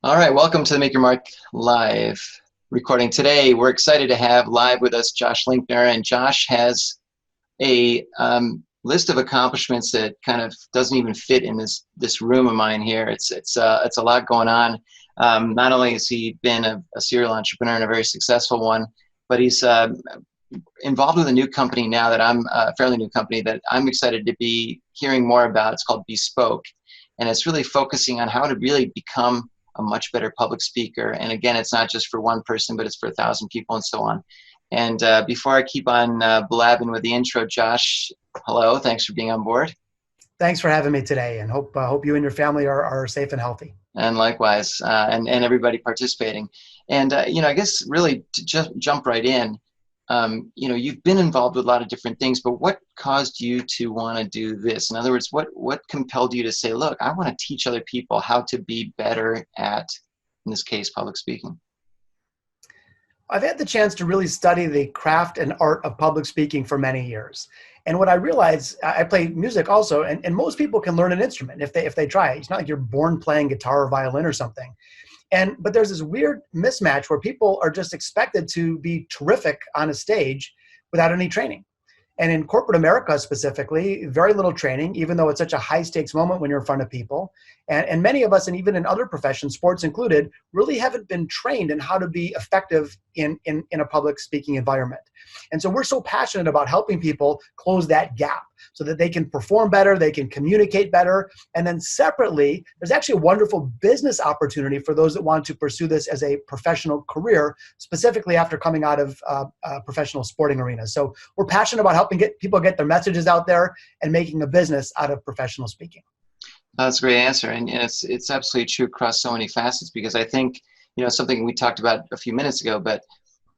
All right, welcome to the Make Your Mark Live recording. Today, we're excited to have live with us Josh Linkner, and Josh has a list of accomplishments that kind of doesn't even fit in this room of mine here. It's a lot going on. Not only has he been a serial entrepreneur and a very successful one, but he's involved with a new company now that a fairly new company that I'm excited to be hearing more about. It's called beSPOKE, and it's really focusing on how to really become a much better public speaker. And again, it's not just for one person, but it's for 1,000 people and so on. And before I keep on blabbing with the intro, Josh, hello, thanks for being on board. Thanks for having me today, and hope you and your family are safe and healthy. And likewise, and everybody participating. And I guess really to just jump right in, you've been involved with a lot of different things, but what caused you to want to do this? In other words, what compelled you to say, look, I want to teach other people how to be better at, in this case, public speaking? I've had the chance to really study the craft and art of public speaking for many years. And what I realized, I play music also, and most people can learn an instrument if they try it. It's not like you're born playing guitar or violin or something. But there's this weird mismatch where people are just expected to be terrific on a stage without any training. And in corporate America specifically, very little training, even though it's such a high stakes moment when you're in front of people. And many of us, and even in other professions, sports included, really haven't been trained in how to be effective in a public speaking environment. And so we're so passionate about helping people close that gap so that they can perform better, they can communicate better. And then separately, there's actually a wonderful business opportunity for those that want to pursue this as a professional career, specifically after coming out of professional sporting arenas. So we're passionate about helping people get their messages out there and making a business out of professional speaking. That's a great answer. And it's absolutely true across so many facets, because I think, something we talked about a few minutes ago, but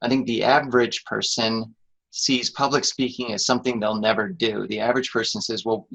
I think the average person sees public speaking as something they'll never do. The average person says, well,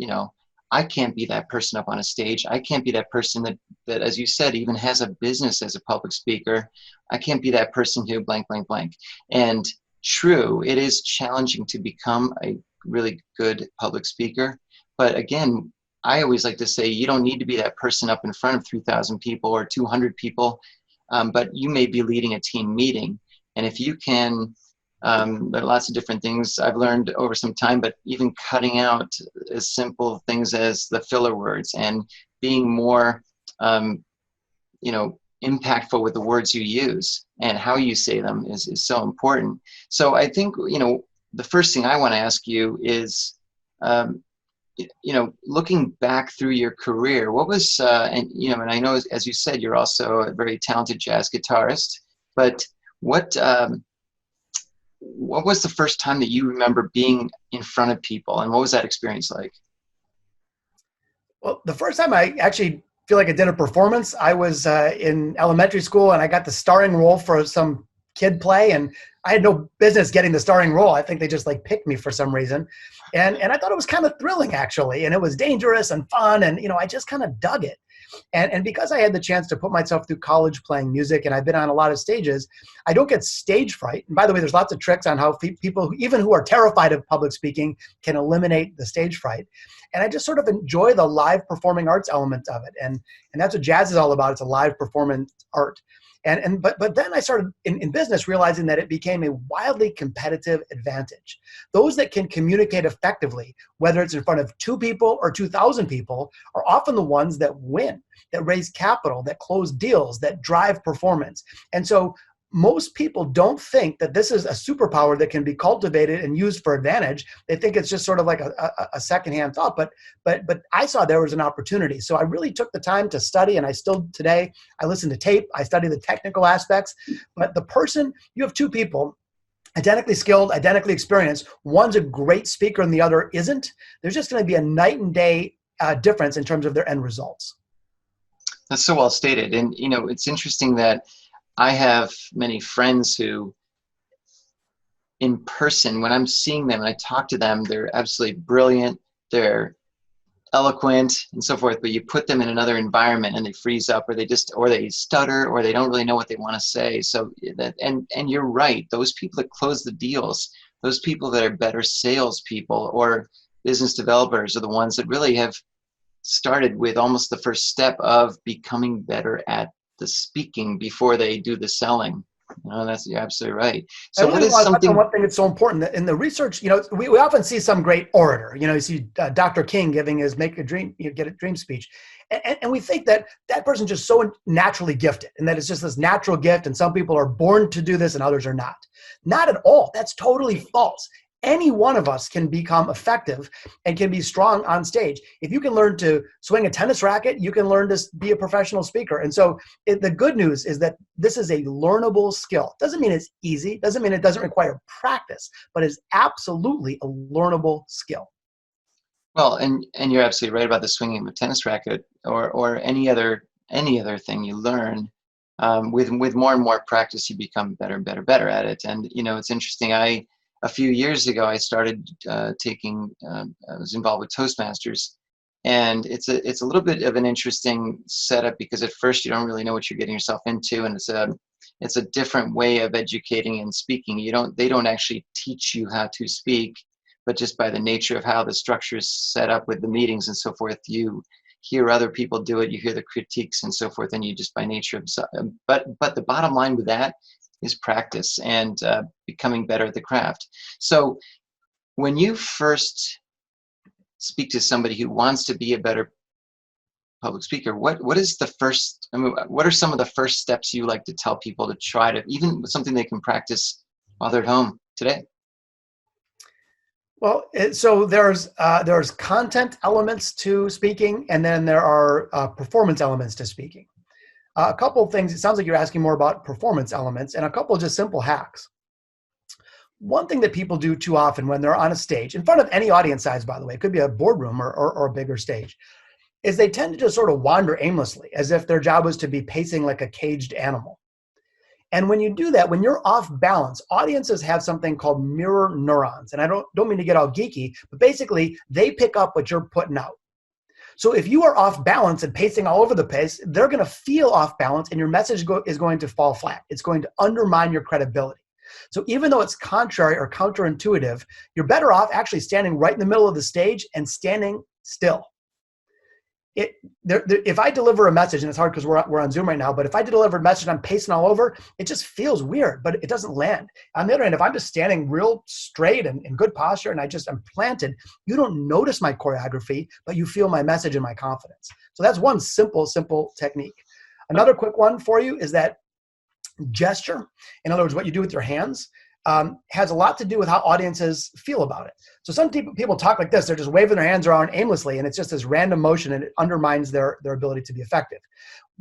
I can't be that person up on a stage. I can't be that person that, as you said, even has a business as a public speaker. I can't be that person who blank, blank, blank. And true, it is challenging to become a really good public speaker. But again, I always like to say you don't need to be that person up in front of 3,000 people or 200 people, but you may be leading a team meeting. And if you can, there are lots of different things I've learned over some time, but even cutting out as simple things as the filler words and being more, impactful with the words you use and how you say them is so important. So I think, the first thing I want to ask you is, looking back through your career, what was, and I know, as you said, you're also a very talented jazz guitarist, but what was the first time that you remember being in front of people, and what was that experience like? Well, the first time I actually feel like I did a performance, I was in elementary school, and I got the starring role for some kid play, and I had no business getting the starring role. I think they just picked me for some reason. And I thought it was kind of thrilling, actually, and it was dangerous and fun, and I just kind of dug it. And because I had the chance to put myself through college playing music, and I've been on a lot of stages, I don't get stage fright. And by the way, there's lots of tricks on how people, even who are terrified of public speaking, can eliminate the stage fright. And I just sort of enjoy the live performing arts element of it. And that's what jazz is all about. It's a live performance art. But then I started in business realizing that it became a wildly competitive advantage. Those that can communicate effectively, whether it's in front of 2 people or 2,000 people, are often the ones that win, that raise capital, that close deals, that drive performance. And so most people don't think that this is a superpower that can be cultivated and used for advantage. They think it's just sort of like a secondhand thought, but I saw there was an opportunity. So I really took the time to study, and I still today, I listen to tape, I study the technical aspects, but you have 2 people, identically skilled, identically experienced. One's a great speaker and the other isn't. There's just going to be a night and day difference in terms of their end results. That's so well stated. And, it's interesting that I have many friends who, in person, when I'm seeing them and I talk to them, they're absolutely brilliant, they're eloquent and so forth, but you put them in another environment and they freeze up, or they stutter, or they don't really know what they want to say. So and you're right, those people that close the deals, those people that are better salespeople or business developers, are the ones that really have started with almost the first step of becoming better at the speaking before they do the selling. You're absolutely right. I So what really is want to touch on something? one thing that's so important that in the research, we often see some great orator, you see Dr. King giving his make a dream, get a dream speech. And we think that that person's just so naturally gifted and that it's just this natural gift. And some people are born to do this and others are not. Not at all. That's totally false. Any one of us can become effective and can be strong on stage. If you can learn to swing a tennis racket, you can learn to be a professional speaker. And so the good news is that this is a learnable skill. Doesn't mean it's easy, doesn't mean it doesn't require practice, but it's absolutely a learnable skill. Well, and you're absolutely right about the swinging of a tennis racket or any other thing you learn. With more and more practice, you become better and better at it. And it's interesting. A few years ago, I started taking. I was involved with Toastmasters, and it's a little bit of an interesting setup because at first you don't really know what you're getting yourself into, and it's a different way of educating and speaking. They don't actually teach you how to speak, but just by the nature of how the structure is set up with the meetings and so forth, you hear other people do it, you hear the critiques and so forth, and you just by nature of. But the bottom line with that is practice and becoming better at the craft. So when you first speak to somebody who wants to be a better public speaker, what is the first? What are some of the first steps you like to tell people to try to, even something they can practice while they're at home today? Well, so there's content elements to speaking, and then there are performance elements to speaking. A couple of things. It sounds like you're asking more about performance elements, and a couple of just simple hacks. One thing that people do too often when they're on a stage, in front of any audience size, by the way, it could be a boardroom or a bigger stage, is they tend to just sort of wander aimlessly, as if their job was to be pacing like a caged animal. And when you do that, when you're off balance, audiences have something called mirror neurons. And I don't mean to get all geeky, but basically they pick up what you're putting out. So if you are off balance and pacing all over the place, they're going to feel off balance and your message is going to fall flat. It's going to undermine your credibility. So even though it's contrary or counterintuitive, you're better off actually standing right in the middle of the stage and standing still. If I deliver a message, and it's hard because we're on Zoom right now, but if I deliver a message and I'm pacing all over, it just feels weird, but it doesn't land. On the other hand, if I'm just standing real straight and in good posture and I'm planted, you don't notice my choreography, but you feel my message and my confidence. So that's one simple technique. Another quick one for you is that gesture, in other words, what you do with your hands, has a lot to do with how audiences feel about it. So some people talk like this, they're just waving their hands around aimlessly, and it's just this random motion, and it undermines their ability to be effective.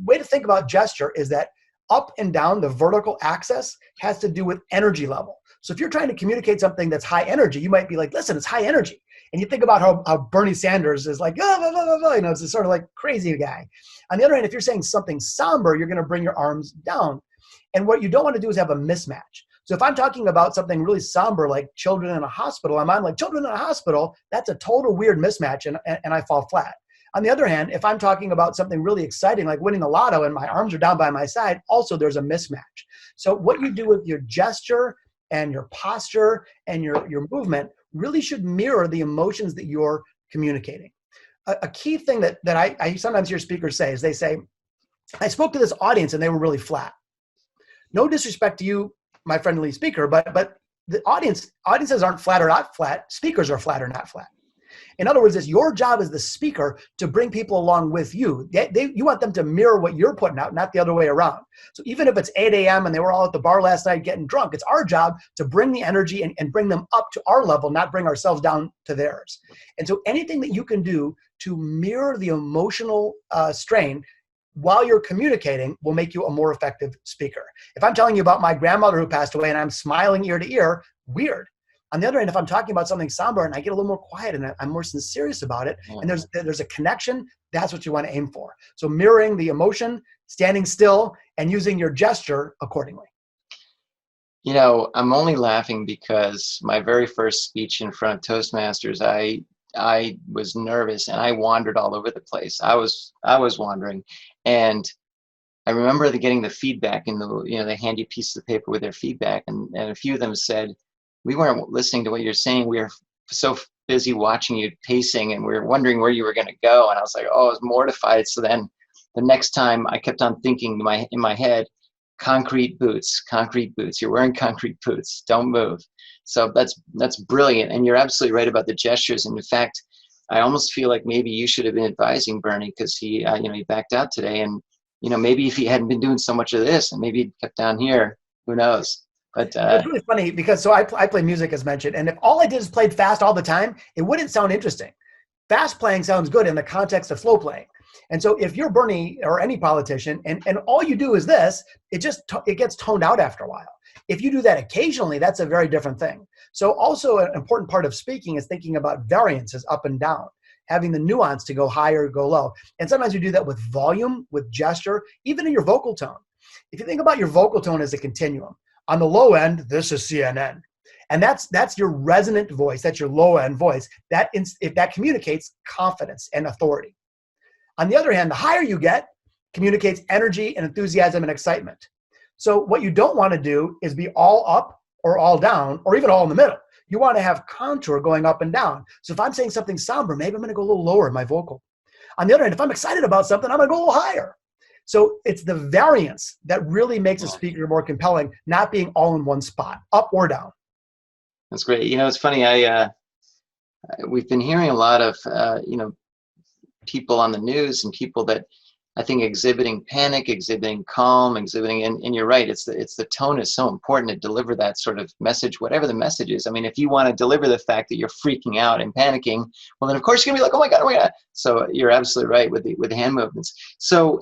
Way to think about gesture is that up and down, the vertical axis has to do with energy level. So if you're trying to communicate something that's high energy, you might be like, listen, it's high energy. And you think about how Bernie Sanders is like, oh, blah, blah, blah, it's this sort of like crazy guy. On the other hand, if you're saying something somber, you're going to bring your arms down. And what you don't want to do is have a mismatch. So if I'm talking about something really somber, like children in a hospital, I'm on like children in a hospital, that's a total weird mismatch, and I fall flat. On the other hand, if I'm talking about something really exciting, like winning the lotto, and my arms are down by my side, also there's a mismatch. So what you do with your gesture and your posture and your movement really should mirror the emotions that you're communicating. A key thing that I sometimes hear speakers say is they say, I spoke to this audience and they were really flat. No disrespect to you, my friendly speaker, but the audiences aren't flat or not flat. Speakers are flat or not flat. In other words, it's your job as the speaker to bring people along with you. You want them to mirror what you're putting out, not the other way around. So even if it's 8 a.m. and they were all at the bar last night getting drunk, it's our job to bring the energy and bring them up to our level, not bring ourselves down to theirs. And so anything that you can do to mirror the emotional strain while you're communicating will make you a more effective speaker. If I'm telling you about my grandmother who passed away and I'm smiling ear to ear, weird. On the other hand, if I'm talking about something somber and I get a little more quiet and I'm more serious about it, and there's a connection, that's what you want to aim for. So mirroring the emotion, standing still, and using your gesture accordingly. I'm only laughing because my very first speech in front of Toastmasters, I was nervous and I wandered all over the place. I was wandering, and I remember getting the feedback in they hand you pieces of paper with their feedback, and a few of them said, we weren't listening to what you're saying. We were so busy watching you pacing, and we were wondering where you were going to go. And I was like, oh, I was mortified. So then the next time I kept on thinking in my head, concrete boots, concrete boots. You're wearing concrete boots. Don't move. So that's brilliant. And you're absolutely right about the gestures. And in fact, I almost feel like maybe you should have been advising Bernie, because he, he backed out today. And, maybe if he hadn't been doing so much of this and maybe he'd kept down here, who knows? But it's really funny because so I play music, as mentioned, and if all I did is played fast all the time, it wouldn't sound interesting. Fast playing sounds good in the context of slow playing. And so if you're Bernie or any politician and all you do is this, it gets toned out after a while. If you do that occasionally, that's a very different thing. So also an important part of speaking is thinking about variances up and down, having the nuance to go higher, go low. And sometimes you do that with volume, with gesture, even in your vocal tone. If you think about your vocal tone as a continuum, on the low end, this is CNN. And that's your resonant voice. That's your low end voice. If that communicates confidence and authority. On the other hand, the higher you get, communicates energy and enthusiasm and excitement. So what you don't want to do is be all up or all down or even all in the middle. You want to have contour going up and down. So if I'm saying something somber, maybe I'm going to go a little lower in my vocal. On the other hand, if I'm excited about something, I'm going to go a little higher. So it's the variance that really makes a speaker more compelling, not being all in one spot, up or down. That's great. It's funny. We've been hearing a lot of, people on the news and people that I think exhibiting panic, exhibiting calm, and you're right. It's the tone is so important to deliver that sort of message, whatever the message is. I mean, if you want to deliver the fact that you're freaking out and panicking, well, then of course you're gonna be like, oh my God, oh my God. So you're absolutely right with the hand movements. So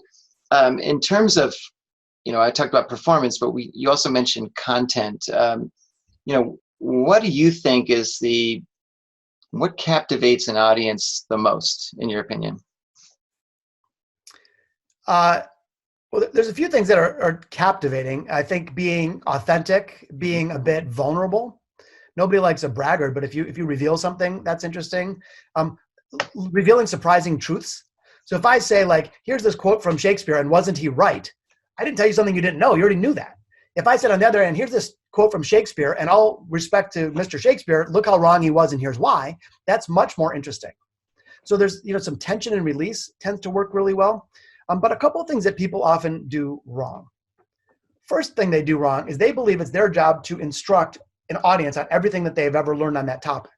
in terms of, I talked about performance, but you also mentioned content. What do you think is what captivates an audience the most, in your opinion? Well, there's a few things that are captivating. I think being authentic, being a bit vulnerable. Nobody likes a braggart, but if you reveal something, that's interesting. Revealing surprising truths. So if I say, like, here's this quote from Shakespeare, and wasn't he right? I didn't tell you something you didn't know. You already knew that. If I said, on the other hand, here's this quote from Shakespeare, and all respect to Mr. Shakespeare, look how wrong he was, and here's why, that's much more interesting. So there's some tension and release tends to work really well. But a couple of things that people often do wrong. First thing they do wrong is they believe it's their job to instruct an audience on everything that they've ever learned on that topic.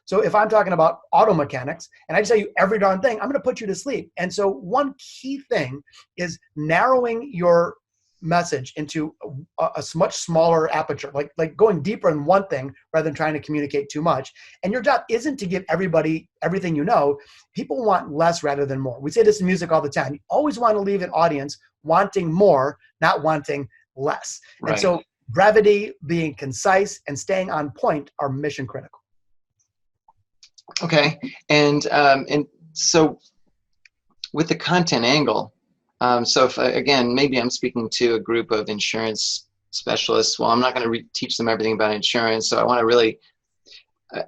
So if I'm talking about auto mechanics and I tell you every darn thing, I'm going to put you to sleep. And so one key thing is narrowing your message into a much smaller aperture, like going deeper in one thing rather than trying to communicate too much. And your job isn't to give everybody everything you know. People want less rather than more. We say this in music all the time. You always want to leave an audience wanting more, not wanting less. Right. And so brevity, being concise, and staying on point are mission critical. Okay. And so with the content angle, so if, again, maybe I'm speaking to a group of insurance specialists. Well, I'm not going to teach them everything about insurance. So I want to really,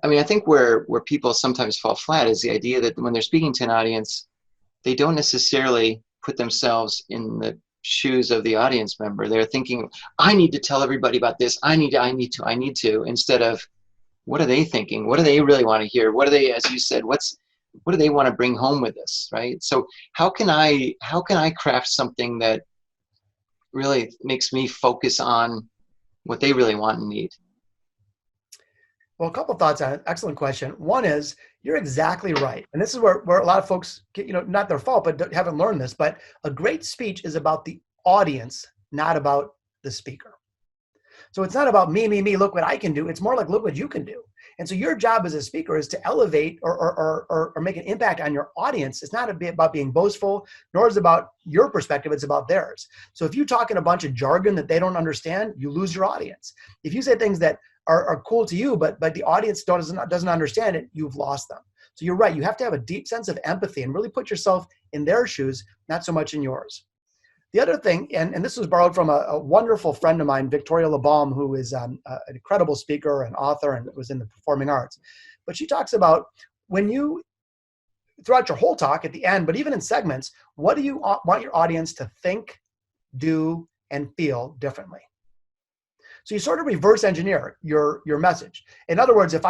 I think where people sometimes fall flat is the idea that when they're speaking to an audience, they don't necessarily put themselves in the shoes of the audience member. They're thinking, I need to tell everybody about this. I need to, instead of what are they thinking? What do they really want to hear? What do they, as you said, what do they want to bring home with this, right? So how can I craft something that really makes me focus on what they really want and need? Well, a couple of thoughts on it. Excellent question. One is, you're exactly right. And this is where a lot of folks get, not their fault, but haven't learned this, but a great speech is about the audience, not about the speaker. So it's not about me, look what I can do. It's more like, look what you can do. And so your job as a speaker is to elevate or make an impact on your audience. It's not about being boastful, nor is it about your perspective. It's about theirs. So if you talk in a bunch of jargon that they don't understand, you lose your audience. If you say things that are cool to you, but the audience doesn't understand it, you've lost them. So you're right. You have to have a deep sense of empathy and really put yourself in their shoes, not so much in yours. The other thing, and this was borrowed from a wonderful friend of mine, Victoria LeBaum, who is an incredible speaker and author and was in the performing arts. But she talks about when you, throughout your whole talk at the end, but even in segments, what do you want your audience to think, do, and feel differently? So you sort of reverse engineer your message. In other words, if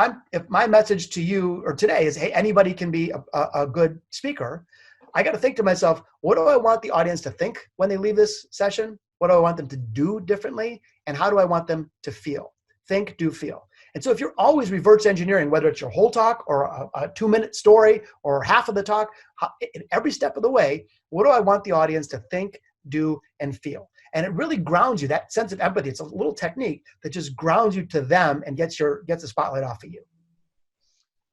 my message to you or today is, hey, anybody can be a good speaker, I got to think to myself, what do I want the audience to think when they leave this session? What do I want them to do differently? And how do I want them to feel? Think, do, feel. And so if you're always reverse engineering, whether it's your whole talk or a 2-minute story or half of the talk, in every step of the way, what do I want the audience to think, do, and feel? And it really grounds you, that sense of empathy. It's a little technique that just grounds you to them and gets the spotlight off of you.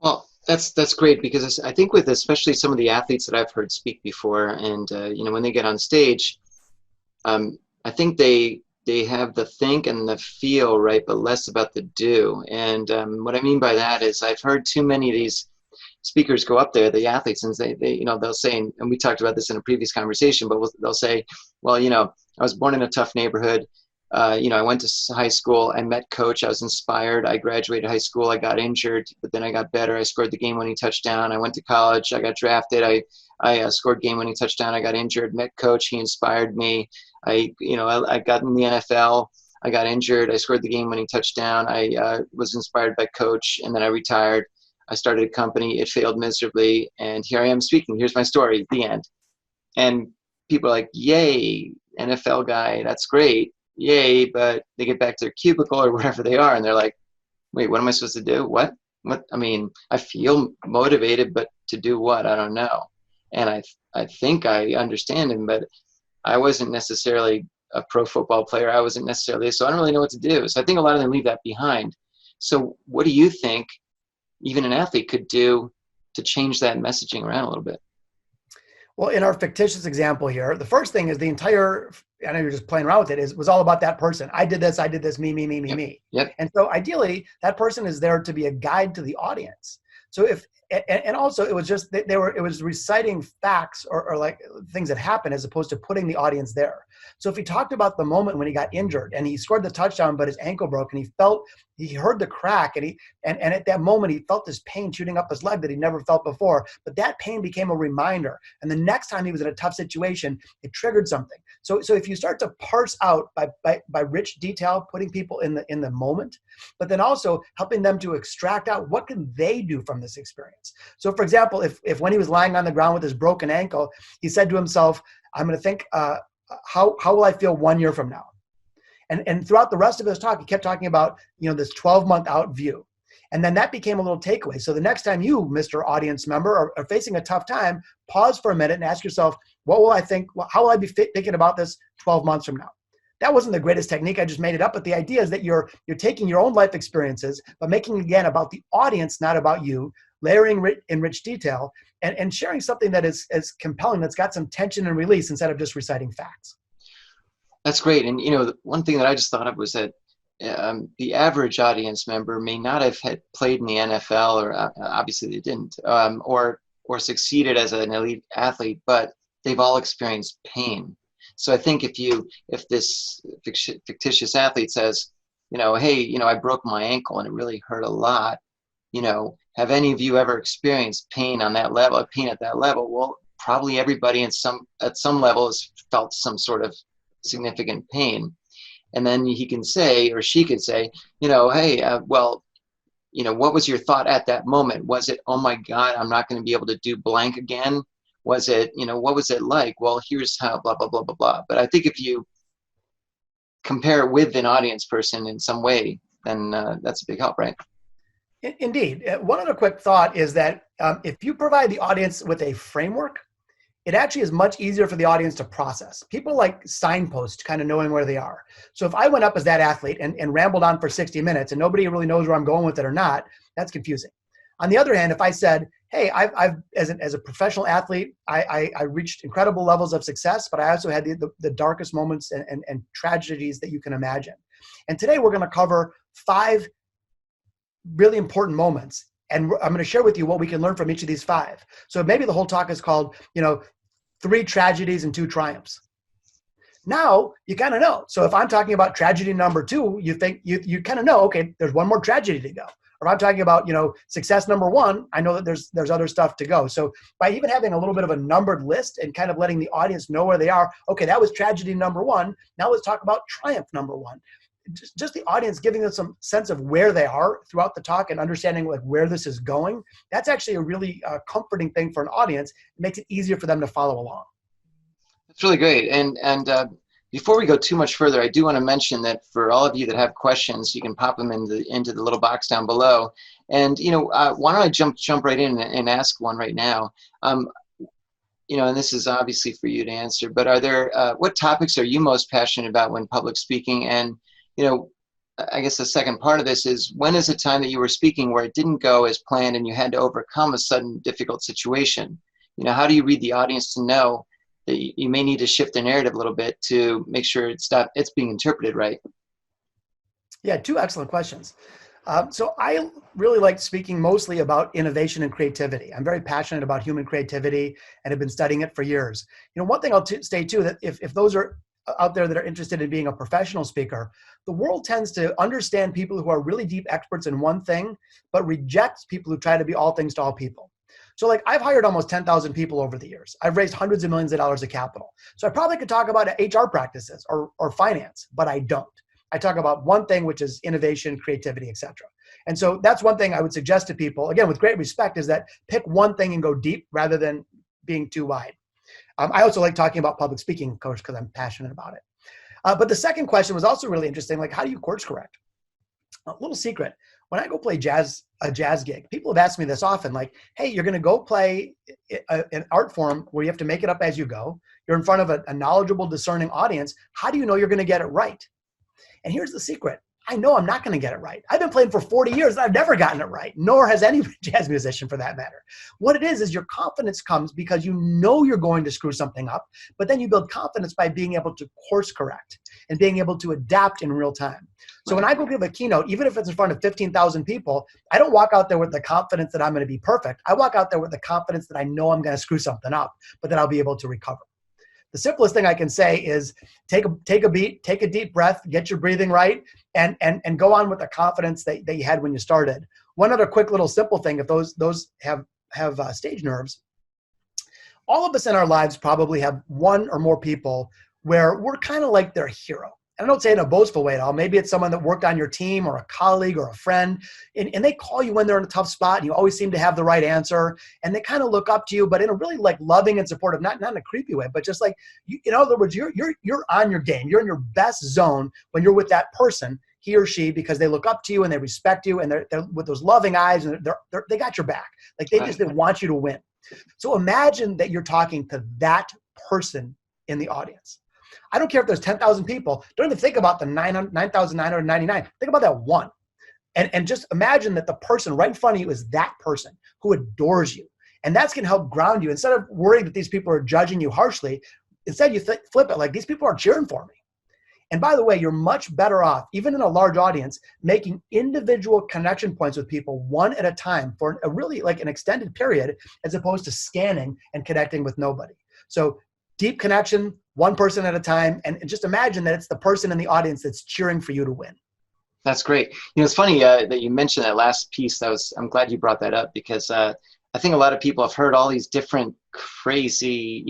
Well, that's great, because I think with especially some of the athletes that I've heard speak before, and when they get on stage, I think they have the think and the feel, right, but less about the do. And what I mean by that is I've heard too many of these speakers go up there, the athletes, and they'll say, and we talked about this in a previous conversation, but they'll say, well, I was born in a tough neighborhood. I went to high school. I met coach. I was inspired. I graduated high school. I got injured, but then I got better. I scored the game-winning touchdown. I went to college. I got drafted. I scored game-winning touchdown. I got injured. Met coach. He inspired me. I got in the NFL. I got injured. I scored the game-winning touchdown. I was inspired by coach, and then I retired. I started a company. It failed miserably, and here I am speaking. Here's my story. The end. And people are like, "Yay, NFL guy. That's great. Yay," but they get back to their cubicle or wherever they are, and they're like, wait, what am I supposed to do? What? I mean, I feel motivated, but to do what? I don't know. And I think I understand him, but I wasn't necessarily a pro football player. I wasn't necessarily, so I don't really know what to do. So I think a lot of them leave that behind. So what do you think even an athlete could do to change that messaging around a little bit? Well, in our fictitious example here, the first thing is the entire, I know you're just playing around with it, was all about that person. I did this, me, me. Yep. And so ideally, that person is there to be a guide to the audience. So and also it was just, it was reciting facts or like things that happened as opposed to putting the audience there. So if he talked about the moment when he got injured and he scored the touchdown, but his ankle broke, and he heard the crack, and at that moment he felt this pain shooting up his leg that he never felt before, but that pain became a reminder. And the next time he was in a tough situation, it triggered something. So if you start to parse out by rich detail, putting people in the moment, but then also helping them to extract out what can they do from this experience. So for example, if when he was lying on the ground with his broken ankle, he said to himself, I'm going to think, how will I feel 1 year from now? And throughout the rest of his talk, he kept talking about, this 12-month out view. And then that became a little takeaway. So the next time you, Mr. Audience member, are facing a tough time, pause for a minute and ask yourself, what will I think? How will I be thinking about this 12 months from now? That wasn't the greatest technique. I just made it up. But the idea is that you're taking your own life experiences, but making it again about the audience, not about you, layering in rich detail, and sharing something that is compelling, that's got some tension and release instead of just reciting facts. That's great. And, one thing that I just thought of was that the average audience member may not have had played in the NFL, or obviously they didn't, or succeeded as an elite athlete, but they've all experienced pain. So I think if this fictitious athlete says, hey, I broke my ankle and it really hurt a lot, have any of you ever experienced pain on that level, pain at that level? Well, probably everybody at some level has felt some sort of significant pain. And then he can say, or she could say, hey, well, what was your thought at that moment? Was it, oh my God, I'm not going to be able to do blank again? Was it, what was it like? Well, here's how, blah, blah, blah, blah, blah. But I think if you compare it with an audience person in some way, then that's a big help, right? Indeed. One other quick thought is that if you provide the audience with a framework, it actually is much easier for the audience to process. People like signposts, kind of knowing where they are. So if I went up as that athlete and rambled on for 60 minutes and nobody really knows where I'm going with it or not, that's confusing. On the other hand, if I said, hey, I've as a professional athlete, I reached incredible levels of success, but I also had the darkest moments and tragedies that you can imagine. And today we're going to cover 5 really important moments. And I'm going to share with you what we can learn from each of these 5. So maybe the whole talk is called, 3 tragedies and 2 triumphs. Now you kind of know. So if I'm talking about tragedy number 2, you think you kind of know, okay, there's one more tragedy to go. Or if I'm talking about, success number 1, I know that there's other stuff to go. So by even having a little bit of a numbered list and kind of letting the audience know where they are, okay, that was tragedy number 1. Now let's talk about triumph number 1. just the audience giving them some sense of where they are throughout the talk and understanding like where this is going. That's actually a really comforting thing for an audience. It makes it easier for them to follow along. That's really great. And before we go too much further, I do want to mention that for all of you that have questions, you can pop them into the little box down below. And why don't I jump right in and ask one right now? And this is obviously for you to answer, but are there, what topics are you most passionate about when public speaking? And, I guess the second part of this is, when is the time that you were speaking where it didn't go as planned and you had to overcome a sudden difficult situation? How do you read the audience to know that you may need to shift the narrative a little bit to make sure it's being interpreted right? Yeah, two excellent questions. So I really like speaking mostly about innovation and creativity. I'm very passionate about human creativity and have been studying it for years. One thing I'll say too, that if those are out there that are interested in being a professional speaker, the world tends to understand people who are really deep experts in one thing, but rejects people who try to be all things to all people. So like I've hired almost 10,000 people over the years. I've raised hundreds of millions of dollars of capital. So I probably could talk about HR practices or finance, but I don't. I talk about one thing, which is innovation, creativity, etc. And so that's one thing I would suggest to people, again, with great respect, is that pick one thing and go deep rather than being too wide. I also like talking about public speaking, of course, because I'm passionate about it. But the second question was also really interesting, like how do you course correct? A little secret. When I go play a jazz gig, people have asked me this often, like, hey, you're going to go play an art form where you have to make it up as you go. You're in front of a knowledgeable, discerning audience. How do you know you're going to get it right? And here's the secret. I know I'm not going to get it right. I've been playing for 40 years and I've never gotten it right, nor has any jazz musician for that matter. What it is your confidence comes because you know you're going to screw something up, but then you build confidence by being able to course correct and being able to adapt in real time. So when I go give a keynote, even if it's in front of 15,000 people, I don't walk out there with the confidence that I'm going to be perfect. I walk out there with the confidence that I know I'm going to screw something up, but that I'll be able to recover. The simplest thing I can say is take a beat, take a deep breath, get your breathing right, and go on with the confidence that you had when you started. One other quick little simple thing, if those have stage nerves, all of us in our lives probably have one or more people where we're kind of like their hero. I don't say it in a boastful way at all. Maybe it's someone that worked on your team or a colleague or a friend, and they call you when they're in a tough spot and you always seem to have the right answer, and they kind of look up to you, but in a really like loving and supportive, not in a creepy way, but just like, in other words, you're on your game. You're in your best zone when you're with that person, he or she, because they look up to you and they respect you, and they're with those loving eyes, and they got your back. Like they want you to win. So imagine that you're talking to that person in the audience. I don't care if there's 10,000 people. Don't even think about the 9,999. Think about that one. And just imagine that the person right in front of you is that person who adores you. And that's going to help ground you. Instead of worrying that these people are judging you harshly, instead you flip it like, these people are cheering for me. And by the way, you're much better off, even in a large audience, making individual connection points with people one at a time for a really like an extended period, as opposed to scanning and connecting with nobody. So deep connection, one person at a time, and just imagine that it's the person in the audience that's cheering for you to win. That's great. It's funny that you mentioned that last piece. I'm glad you brought that up, because I think a lot of people have heard all these different crazy,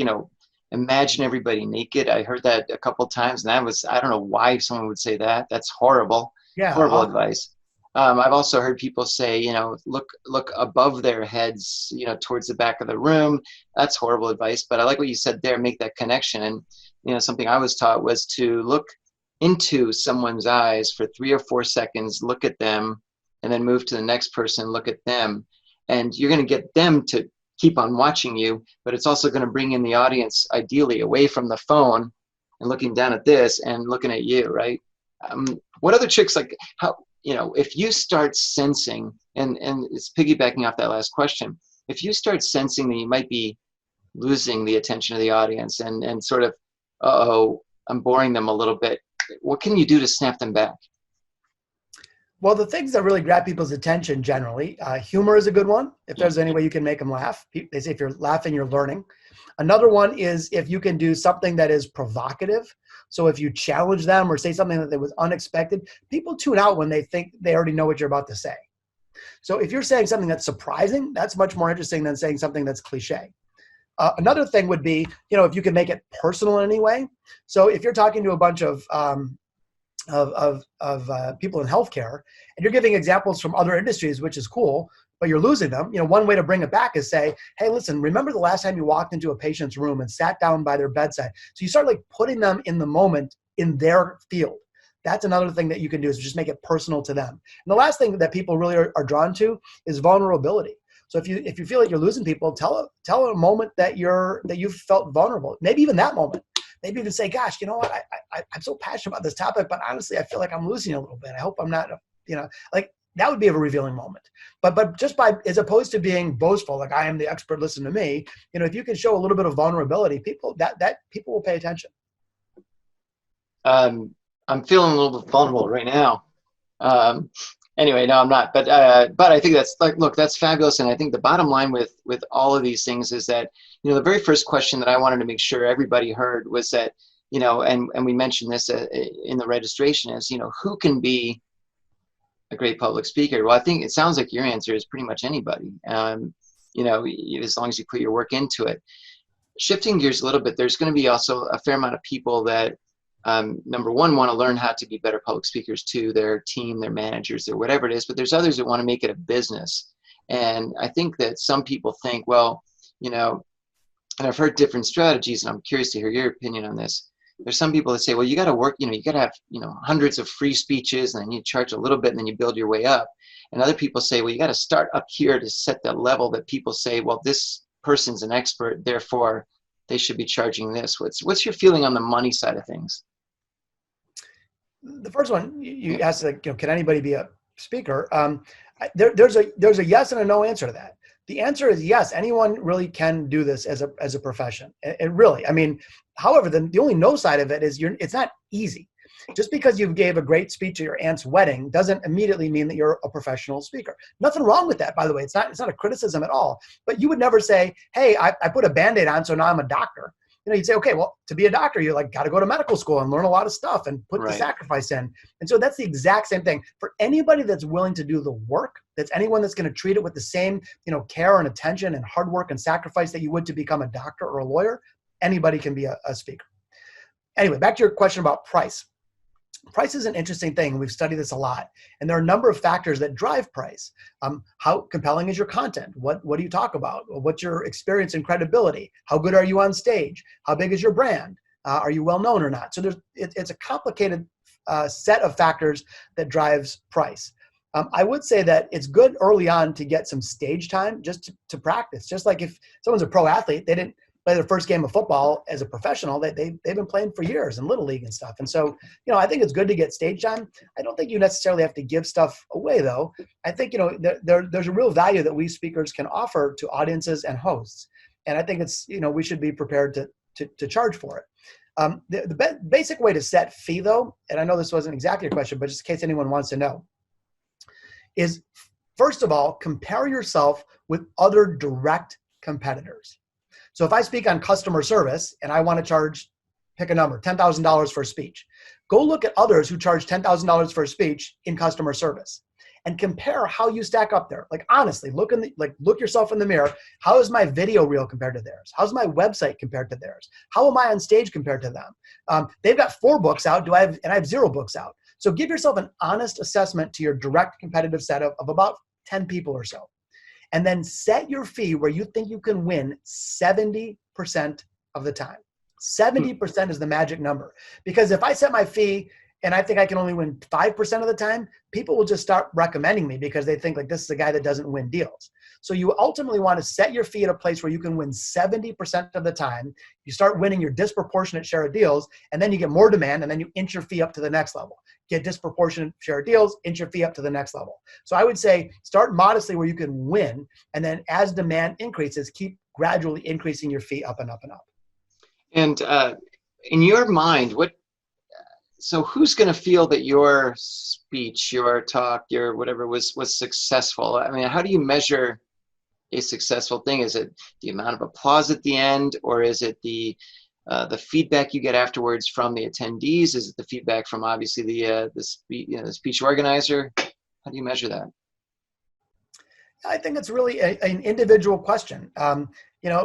imagine everybody naked. I heard that a couple of times, and I don't know why someone would say that. That's horrible. Yeah, horrible advice. I've also heard people say, look above their heads, towards the back of the room. That's horrible advice. But I like what you said there, make that connection. And, something I was taught was to look into someone's eyes for 3 or 4 seconds, look at them, and then move to the next person, look at them. And you're going to get them to keep on watching you, but it's also going to bring in the audience, ideally, away from the phone and looking down at this and looking at you, right? What other tricks, like how, if you start sensing, and it's piggybacking off that last question, if you start sensing that you might be losing the attention of the audience and sort of, uh-oh, I'm boring them a little bit, what can you do to snap them back? Well, the things that really grab people's attention generally, humor is a good one. If there's any way you can make them laugh. They say if you're laughing, you're learning. Another one is if you can do something that is provocative. So if you challenge them or say something that was unexpected, people tune out when they think they already know what you're about to say. So if you're saying something that's surprising, that's much more interesting than saying something that's cliche. Another thing would be, if you can make it personal in any way. So if you're talking to a bunch of people in healthcare, and you're giving examples from other industries, which is cool, but you're losing them. One way to bring it back is say, hey, listen, remember the last time you walked into a patient's room and sat down by their bedside? So you start like putting them in the moment in their field. That's another thing that you can do, is just make it personal to them. And the last thing that people really are drawn to is vulnerability. So if you feel like you're losing people, tell a moment that you felt vulnerable. Maybe even that moment. Maybe even say, gosh, you know what? I'm so passionate about this topic, but honestly, I feel like I'm losing you a little bit. I hope I'm not, like that would be a revealing moment. But just as opposed to being boastful, like I am the expert, listen to me, if you can show a little bit of vulnerability, people will pay attention. I'm feeling a little bit vulnerable right now. Anyway, no, I'm not. But I think that's that's fabulous. And I think the bottom line with all of these things is that, the very first question that I wanted to make sure everybody heard was that, and we mentioned this in the registration is, who can be a great public speaker? Well, I think it sounds like your answer is pretty much anybody. As long as you put your work into it. Shifting gears a little bit, there's going to be also a fair amount of people that, number one, want to learn how to be better public speakers to their team, their managers, or whatever it is, but there's others that want to make it a business. And I think that some people think, well, and I've heard different strategies, and I'm curious to hear your opinion on this. There's some people that say, well, you got to work, you got to have, hundreds of free speeches, and then you charge a little bit, and then you build your way up. And other people say, well, you got to start up here to set that level that people say, well, this person's an expert, therefore they should be charging this. What's your feeling on the money side of things? The first one you asked, like, can anybody be a speaker? There's a yes and a no answer to that. The answer is yes. Anyone really can do this as a profession. And really, however, the only no side of it is it's not easy. Just because you gave a great speech at your aunt's wedding doesn't immediately mean that you're a professional speaker. Nothing wrong with that, by the way. It's not a criticism at all. But you would never say, hey, I put a Band-Aid on, so now I'm a doctor. You'd say, okay, well, to be a doctor, you got to go to medical school and learn a lot of stuff and put the sacrifice in. And so that's the exact same thing for anybody that's willing to do the work. That's anyone that's going to treat it with the same, care and attention and hard work and sacrifice that you would to become a doctor or a lawyer. Anybody can be a speaker. Anyway, back to your question about price. Price is an interesting thing. We've studied this a lot. And there are a number of factors that drive price. How compelling is your content? What do you talk about? What's your experience and credibility? How good are you on stage? How big is your brand? Are you well known or not? So it's a complicated set of factors that drives price. I would say that it's good early on to get some stage time just to practice. Just like if someone's a pro athlete, they didn't play their first game of football as a professional, they've been playing for years in Little League and stuff. And so, I think it's good to get stage time. I don't think you necessarily have to give stuff away, though. I think, there's a real value that we speakers can offer to audiences and hosts. And I think it's, we should be prepared to charge for it. The basic way to set fee, though, and I know this wasn't exactly your question, but just in case anyone wants to know, is first of all, compare yourself with other direct competitors. So if I speak on customer service and I want to charge, pick a number, $10,000 for a speech, go look at others who charge $10,000 for a speech in customer service and compare how you stack up there. Like, honestly, look yourself in the mirror. How is my video reel compared to theirs? How's my website compared to theirs? How am I on stage compared to them? They've got 4 books out. I have 0 books out. So give yourself an honest assessment to your direct competitive setup of about 10 people or so. And then set your fee where you think you can win 70% of the time. 70% is the magic number. Because if I set my fee and I think I can only win 5% of the time, people will just start recommending me because they think like this is a guy that doesn't win deals. So you ultimately want to set your fee at a place where you can win 70% of the time. You start winning your disproportionate share of deals, and then you get more demand, and then you inch your fee up to the next level. Get disproportionate share of deals, inch your fee up to the next level. So I would say start modestly where you can win, and then as demand increases, keep gradually increasing your fee up and up and up. And in your mind, so who's going to feel that your speech, your talk, your whatever was successful? I mean, how do you measure a successful thing? Is it the amount of applause at the end, or is it the feedback you get afterwards from the attendees? Is it the feedback from obviously the speech organizer? How do you measure that? I think it's really an individual question.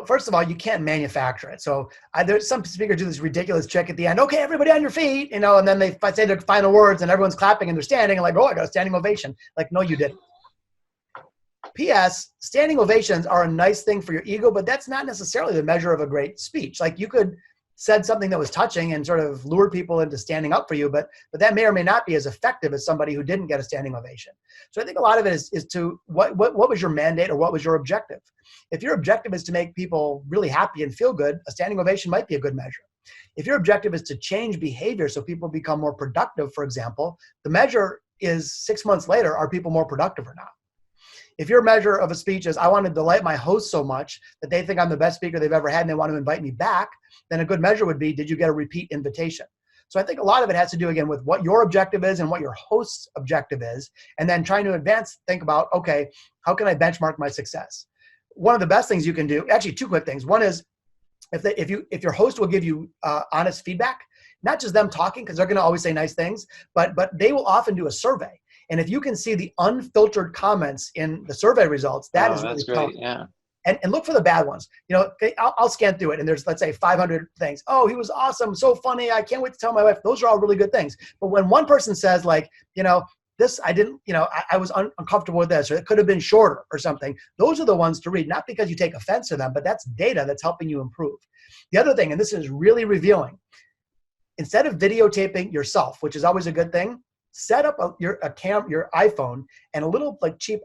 First of all, you can't manufacture it. So there's some speakers do this ridiculous trick at the end. Okay, everybody on your feet, and then they say their final words and everyone's clapping and they're standing and like, oh, I got a standing ovation. Like, no, you didn't. P.S. Standing ovations are a nice thing for your ego, but that's not necessarily the measure of a great speech. Like you could said something that was touching and sort of lured people into standing up for you, but that may or may not be as effective as somebody who didn't get a standing ovation. So I think a lot of it is to what was your mandate or what was your objective? If your objective is to make people really happy and feel good, a standing ovation might be a good measure. If your objective is to change behavior so people become more productive, for example, the measure is 6 months later, are people more productive or not? If your measure of a speech is, I want to delight my host so much that they think I'm the best speaker they've ever had and they want to invite me back, then a good measure would be, did you get a repeat invitation? So I think a lot of it has to do, again, with what your objective is and what your host's objective is, and then trying to think about, okay, how can I benchmark my success? One of the best things you can do, actually two quick things. One is if your host will give you honest feedback, not just them talking, because they're going to always say nice things, but they will often do a survey. And if you can see the unfiltered comments in the survey results, that is really great. Yeah. And look for the bad ones. I'll scan through it, and there's, let's say, 500 things. Oh, he was awesome, so funny. I can't wait to tell my wife. Those are all really good things. But when one person says, like, this, I didn't, I was uncomfortable with this, or it could have been shorter or something. Those are the ones to read, not because you take offense to them, but that's data that's helping you improve. The other thing, and this is really revealing, instead of videotaping yourself, which is always a good thing, set up your iPhone and a little like cheap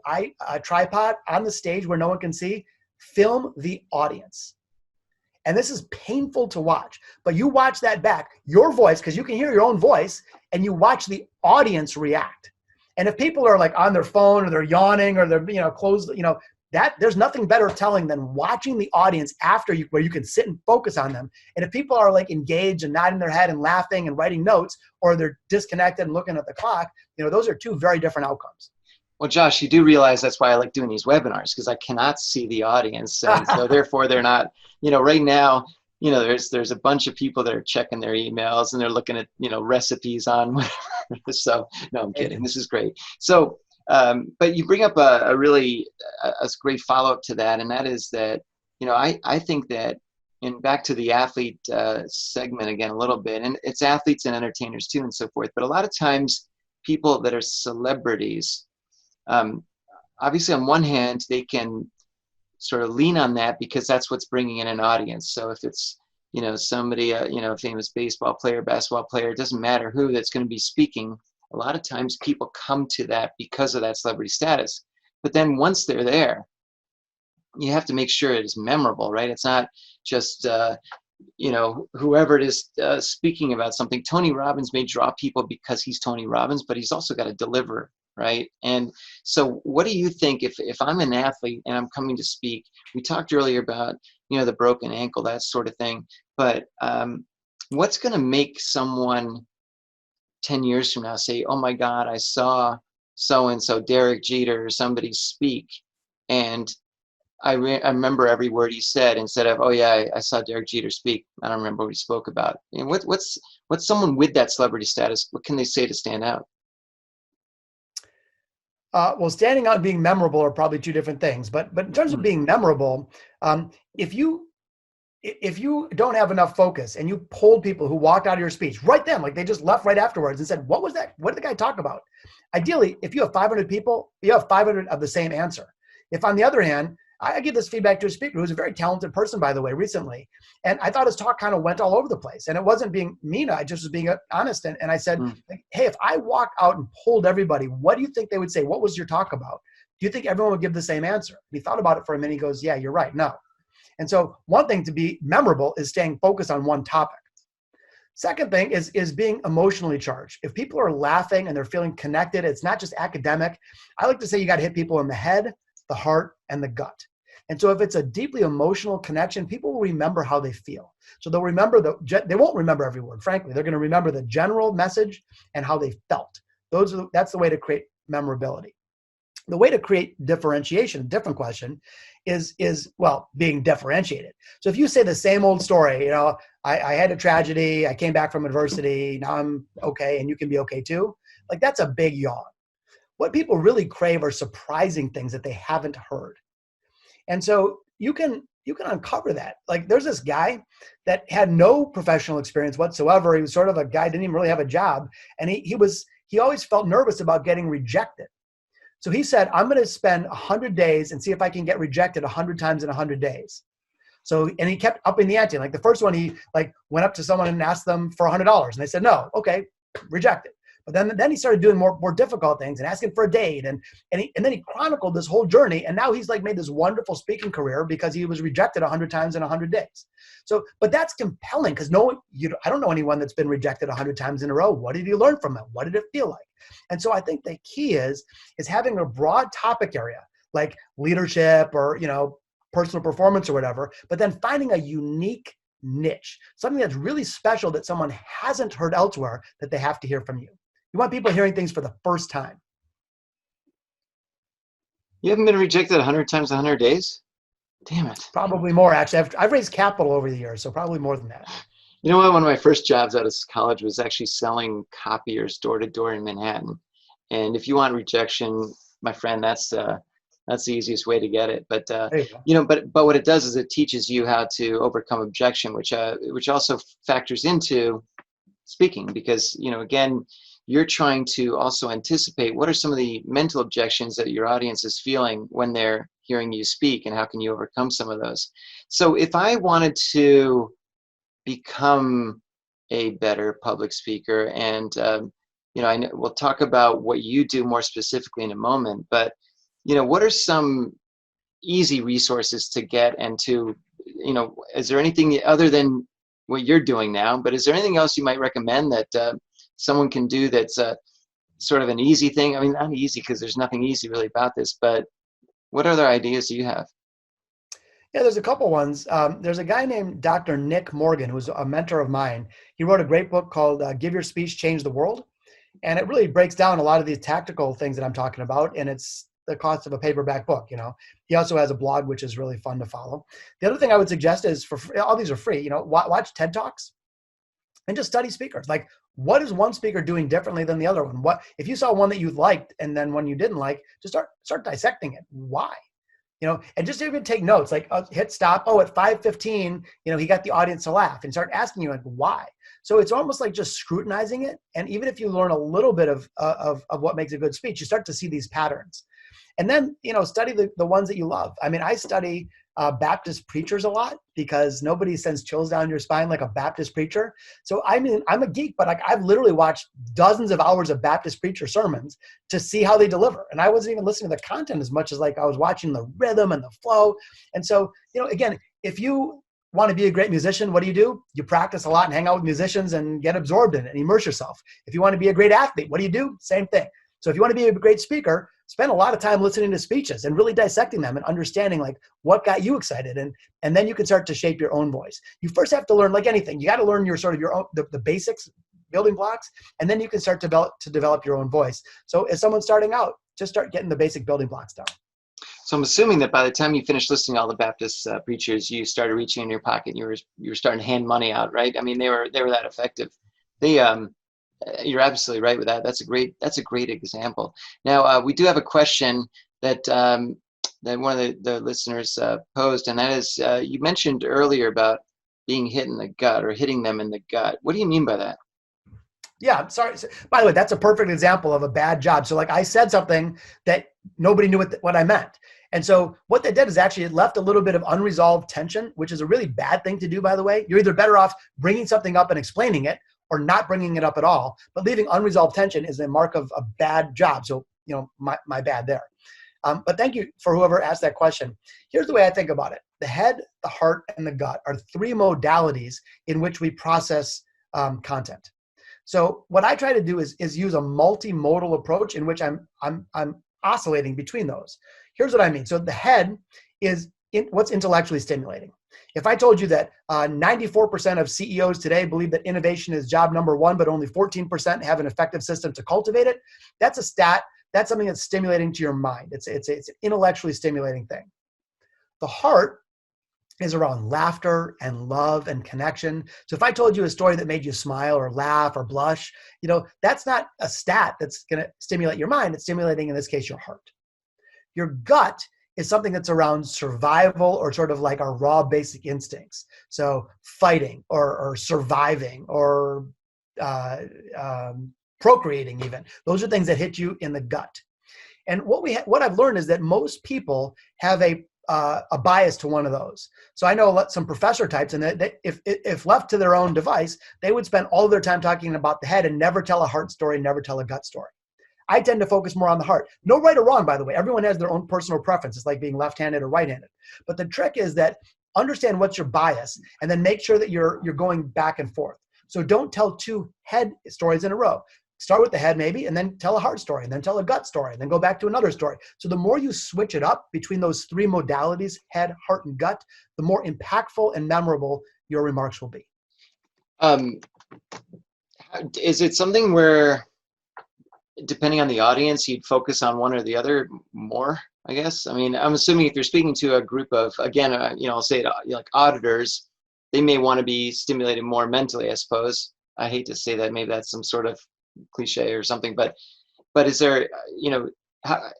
tripod on the stage where no one can see. Film the audience. And this is painful to watch, but you watch that back, your voice, because you can hear your own voice, and you watch the audience react. And if people are like on their phone or they're yawning or they're closed, that there's nothing better telling than watching the audience after you, where you can sit and focus on them. And if people are like engaged and nodding their head and laughing and writing notes, or they're disconnected and looking at the clock, those are two very different outcomes. Well, Josh, you do realize that's why I like doing these webinars, because I cannot see the audience. And so therefore they're not, right now, there's a bunch of people that are checking their emails and they're looking at, recipes on whatever. So no, I'm kidding. This is great. So, but you bring up a really great follow-up to that, and that is that, I think that, and back to the athlete segment again a little bit, and it's athletes and entertainers too and so forth, but a lot of times people that are celebrities, obviously on one hand, they can sort of lean on that because that's what's bringing in an audience. So if it's, somebody, a famous baseball player, basketball player, it doesn't matter who that's going to be speaking. A lot of times people come to that because of that celebrity status. But then once they're there, you have to make sure it is memorable, right? It's not just, whoever it is speaking about something. Tony Robbins may draw people because he's Tony Robbins, but he's also got to deliver, right? And so what do you think if I'm an athlete and I'm coming to speak? We talked earlier about, the broken ankle, that sort of thing. But what's going to make someone 10 years from now say, oh my God, I saw so-and-so, Derek Jeter or somebody speak, and I remember every word he said, instead of, oh yeah, I saw Derek Jeter speak, I don't remember what he spoke about. And what's someone with that celebrity status, what can they say to stand out? Well, standing out and being memorable are probably two different things. But in terms of being memorable, if you don't have enough focus and you polled people who walked out of your speech right then, like they just left right afterwards and said, what was that? What did the guy talk about? Ideally, if you have 500 people, you have 500 of the same answer. If on the other hand, I give this feedback to a speaker who's a very talented person, by the way, recently. And I thought his talk kind of went all over the place. And it wasn't being mean. I just was being honest. And I said, hey, if I walk out and polled everybody, what do you think they would say? What was your talk about? Do you think everyone would give the same answer? He thought about it for a minute. He goes, yeah, you're right. No. And so one thing to be memorable is staying focused on one topic. Second thing is being emotionally charged. If people are laughing and they're feeling connected, it's not just academic. I like to say you got to hit people in the head, the heart, and the gut. And so if it's a deeply emotional connection, people will remember how they feel. So they'll remember they won't remember every word, frankly. They're going to remember the general message and how they felt. That's the way to create memorability. The way to create differentiation, different question, is being differentiated. So if you say the same old story, I had a tragedy, I came back from adversity, now I'm okay, and you can be okay too, like that's a big yawn. what people really crave are surprising things that they haven't heard. And so you can uncover that. Like there's this guy that had no professional experience whatsoever. He was sort of a guy, didn't even really have a job. And he always felt nervous about getting rejected. So he said, I'm going to spend 100 days and see if I can get rejected 100 times in 100 days. So, and he kept upping the ante. Like the first one, he like went up to someone and asked them for $100 and they said, no, okay, rejected. But then he started doing more difficult things and asking for a date. And then he chronicled this whole journey. And now he's like made this wonderful speaking career because he was rejected 100 times in 100 days. So, but that's compelling because I don't know anyone that's been rejected 100 times in a row. What did you learn from it? What did it feel like? And so I think the key is having a broad topic area like leadership or, personal performance or whatever, but then finding a unique niche, something that's really special that someone hasn't heard elsewhere that they have to hear from you. You want people hearing things for the first time. You haven't been rejected 100 times in 100 days? Damn it. Probably more, actually. I've raised capital over the years, so probably more than that. You know what? One of my first jobs out of college was actually selling copiers door to door in Manhattan. And if you want rejection, my friend, that's the easiest way to get it. But but what it does is it teaches you how to overcome objection, which also factors into speaking, because again, you're trying to also anticipate what are some of the mental objections that your audience is feeling when they're hearing you speak, and how can you overcome some of those. So if I wanted to become a better public speaker, and we'll talk about what you do more specifically in a moment, but what are some easy resources to get, and to, is there anything other than what you're doing now, but is there anything else you might recommend that someone can do that's sort of an easy thing? I mean, not easy because there's nothing easy really about this, but what other ideas do you have? Yeah, there's a couple ones. There's a guy named Dr. Nick Morgan, who's a mentor of mine. He wrote a great book called Give Your Speech, Change the World. And it really breaks down a lot of these tactical things that I'm talking about. And it's the cost of a paperback book. He also has a blog, which is really fun to follow. The other thing I would suggest is all these are free, watch TED Talks and just study speakers. Like, what is one speaker doing differently than the other one? What if you saw one that you liked and then one you didn't like, just start dissecting it. Why? And just even take notes, like hit stop. Oh, at 5:15, he got the audience to laugh, and start asking you like, why? So it's almost like just scrutinizing it. And even if you learn a little bit of what makes a good speech, you start to see these patterns. And then, study the ones that you love. I mean, I study Baptist preachers a lot because nobody sends chills down your spine like a Baptist preacher. So I mean, I'm a geek, but like I've literally watched dozens of hours of Baptist preacher sermons to see how they deliver. And I wasn't even listening to the content as much as like I was watching the rhythm and the flow. And so, again, if you want to be a great musician, what do? You practice a lot and hang out with musicians and get absorbed in it and immerse yourself. If you want to be a great athlete, what do? Same thing. So if you want to be a great speaker, spend a lot of time listening to speeches and really dissecting them and understanding like what got you excited. And then you can start to shape your own voice. You first have to learn, like anything, you got to learn your own, the basics, building blocks, and then you can start to develop your own voice. So as someone starting out, just start getting the basic building blocks down. So I'm assuming that by the time you finished listening to all the Baptist preachers, you started reaching in your pocket and you were starting to hand money out, right? I mean, they were that effective. You're absolutely right with that. That's a great example. Now we do have a question that one of the listeners posed, and that is you mentioned earlier about being hit in the gut or hitting them in the gut. What do you mean by that? Yeah, I'm sorry. By the way, that's a perfect example of a bad job. So like I said something that nobody knew what I meant. And so what that did is actually it left a little bit of unresolved tension, which is a really bad thing to do, by the way. You're either better off bringing something up and explaining it or not bringing it up at all. But leaving unresolved tension is a mark of a bad job. So, my bad there. But thank you for whoever asked that question. Here's the way I think about it. The head, the heart, and the gut are three modalities in which we process content. So what I try to do is use a multimodal approach in which I'm oscillating between those. Here's what I mean. So the head is what's intellectually stimulating. If I told you that 94% of CEOs today believe that innovation is job number one, but only 14% have an effective system to cultivate it, that's a stat. That's something that's stimulating to your mind. It's an intellectually stimulating thing. The heart is around laughter and love and connection. So if I told you a story that made you smile or laugh or blush, that's not a stat that's going to stimulate your mind. It's stimulating, in this case, your heart. Your gut is something that's around survival, or sort of like our raw basic instincts. So fighting or surviving or procreating even. Those are things that hit you in the gut. And what I've learned is that most people have a bias to one of those. So I know some professor types, and if left to their own device, they would spend all of their time talking about the head and never tell a heart story, never tell a gut story. I tend to focus more on the heart. No right or wrong, by the way. Everyone has their own personal preference. It's like being left-handed or right-handed. But the trick is that understand what's your bias, and then make sure that you're going back and forth. So don't tell two head stories in a row. Start with the head maybe, and then tell a heart story, and then tell a gut story, and then go back to another story. So the more you switch it up between those three modalities, head, heart, and gut, the more impactful and memorable your remarks will be. Is it something where, depending on the audience, you'd focus on one or the other more, I guess? I mean, I'm assuming if you're speaking to a group of, again, I'll say it, like auditors, they may want to be stimulated more mentally, I suppose. I hate to say that, maybe that's some sort of cliche or something, but is there,